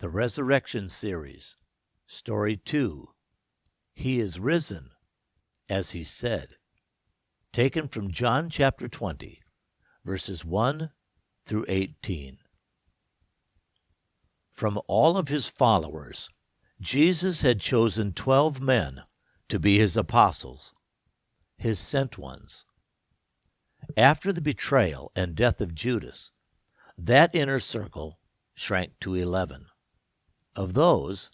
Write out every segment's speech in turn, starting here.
The Resurrection Series, Story 2, He is Risen, as He said, taken from John chapter 20, verses 1 through 18. From all of His followers, Jesus had chosen 12 men to be His apostles, His sent ones. After the betrayal and death of Judas, that inner circle shrank to 11. Of those,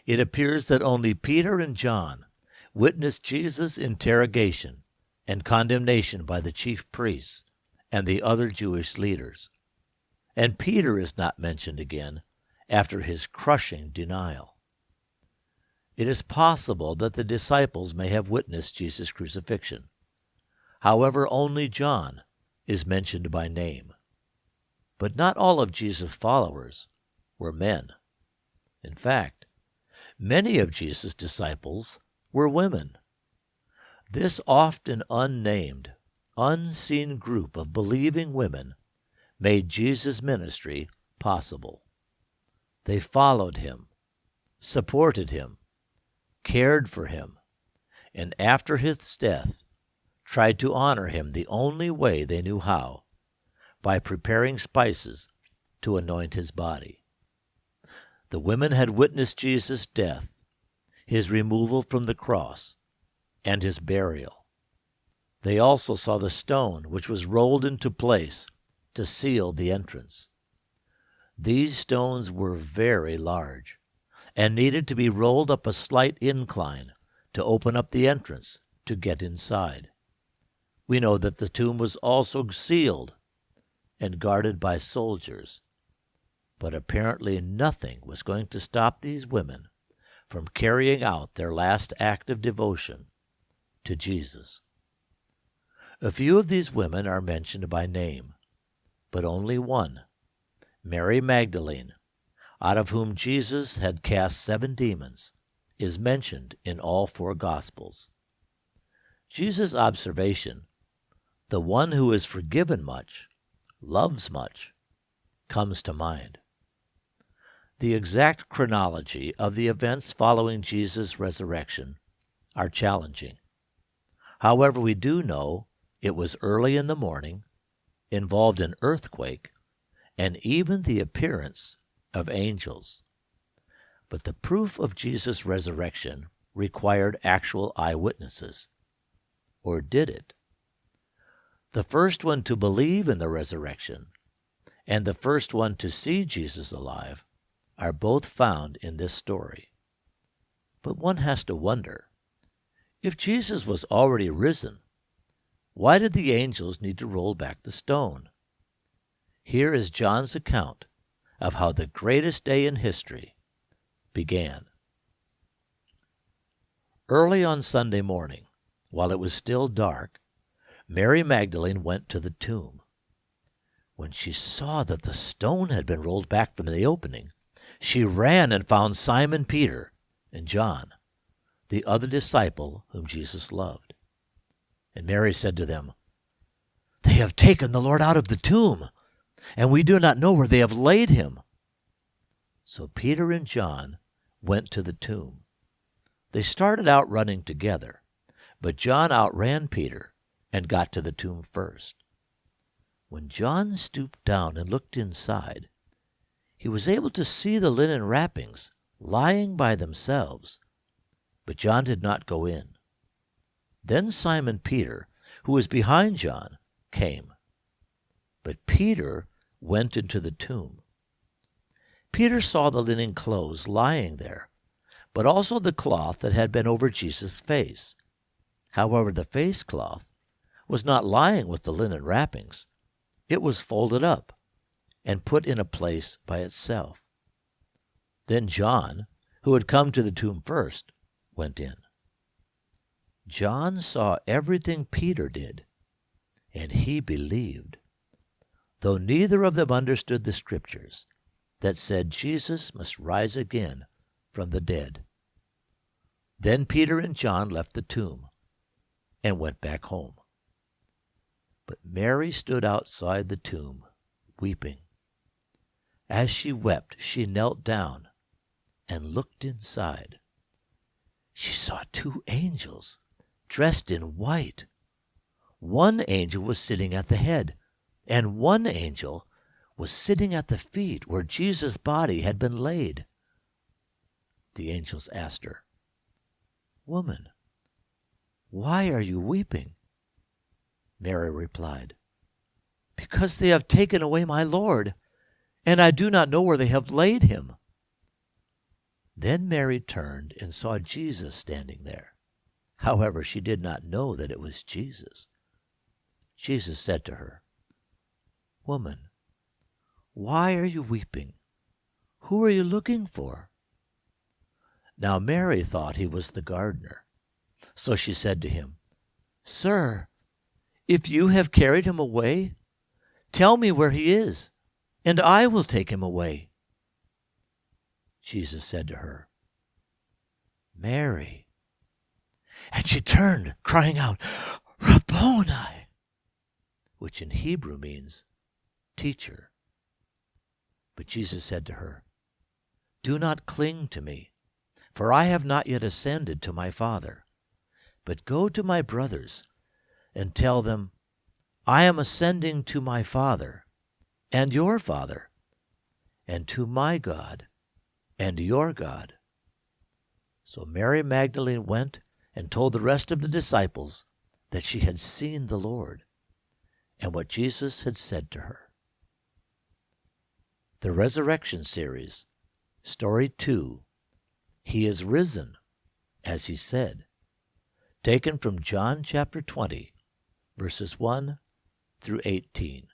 it appears that only Peter and John witnessed Jesus' interrogation and condemnation by the chief priests and the other Jewish leaders. And Peter is not mentioned again after his crushing denial. It is possible that the disciples may have witnessed Jesus' crucifixion. However, only John is mentioned by name. But not all of Jesus' followers were men. In fact, many of Jesus' disciples were women. This often unnamed, unseen group of believing women made Jesus' ministry possible. They followed Him, supported Him, cared for Him, and after His death, tried to honor Him the only way they knew how, by preparing spices to anoint His body. The women had witnessed Jesus' death, His removal from the cross, and His burial. They also saw the stone which was rolled into place to seal the entrance. These stones were very large and needed to be rolled up a slight incline to open up the entrance to get inside. We know that the tomb was also sealed and guarded by soldiers. But apparently nothing was going to stop these women from carrying out their last act of devotion to Jesus. A few of these women are mentioned by name, but only one, Mary Magdalene, out of whom Jesus had cast 7 demons, is mentioned in all 4 Gospels. Jesus' observation, "The one who is forgiven much, loves much," comes to mind. The exact chronology of the events following Jesus' resurrection are challenging. However, we do know it was early in the morning, involved an earthquake, and even the appearance of angels. But the proof of Jesus' resurrection required actual eyewitnesses. Or did it? The first one to believe in the resurrection and the first one to see Jesus alive are both found in this story. But one has to wonder, if Jesus was already risen, why did the angels need to roll back the stone? Here is John's account of how the greatest day in history began. Early on Sunday morning, while it was still dark, Mary Magdalene went to the tomb. When she saw that the stone had been rolled back from the opening, she ran and found Simon Peter and John, the other disciple whom Jesus loved. And Mary said to them, "They have taken the Lord out of the tomb, and we do not know where they have laid Him." So Peter and John went to the tomb. They started out running together, but John outran Peter and got to the tomb first. When John stooped down and looked inside, he was able to see the linen wrappings lying by themselves, but John did not go in. Then Simon Peter, who was behind John, came. But Peter went into the tomb. Peter saw the linen clothes lying there, but also the cloth that had been over Jesus' face. However, the face cloth was not lying with the linen wrappings. It was folded up and put in a place by itself. Then John, who had come to the tomb first, went in. John saw everything Peter did, and he believed, though neither of them understood the scriptures that said Jesus must rise again from the dead. Then Peter and John left the tomb and went back home. But Mary stood outside the tomb, weeping. As she wept, she knelt down and looked inside. She saw 2 angels dressed in white. One angel was sitting at the head, and one angel was sitting at the feet where Jesus' body had been laid. The angels asked her, "Woman, why are you weeping?" Mary replied, "Because they have taken away my Lord, and I do not know where they have laid him." Then Mary turned and saw Jesus standing there. However, she did not know that it was Jesus. Jesus said to her, "Woman, why are you weeping? Who are you looking for?" Now Mary thought he was the gardener. So she said to him, "Sir, if you have carried him away, tell me where he is, and I will take him away." Jesus said to her, "Mary." And she turned, crying out, "Rabboni," which in Hebrew means teacher. But Jesus said to her, "Do not cling to me, for I have not yet ascended to my Father. But go to my brothers and tell them, I am ascending to my Father and your Father, and to my God and your God." So Mary Magdalene went and told the rest of the disciples that she had seen the Lord and what Jesus had said to her. The Resurrection Series, Story 2, He is Risen, as He said, taken from John chapter 20, verses 1 through 18.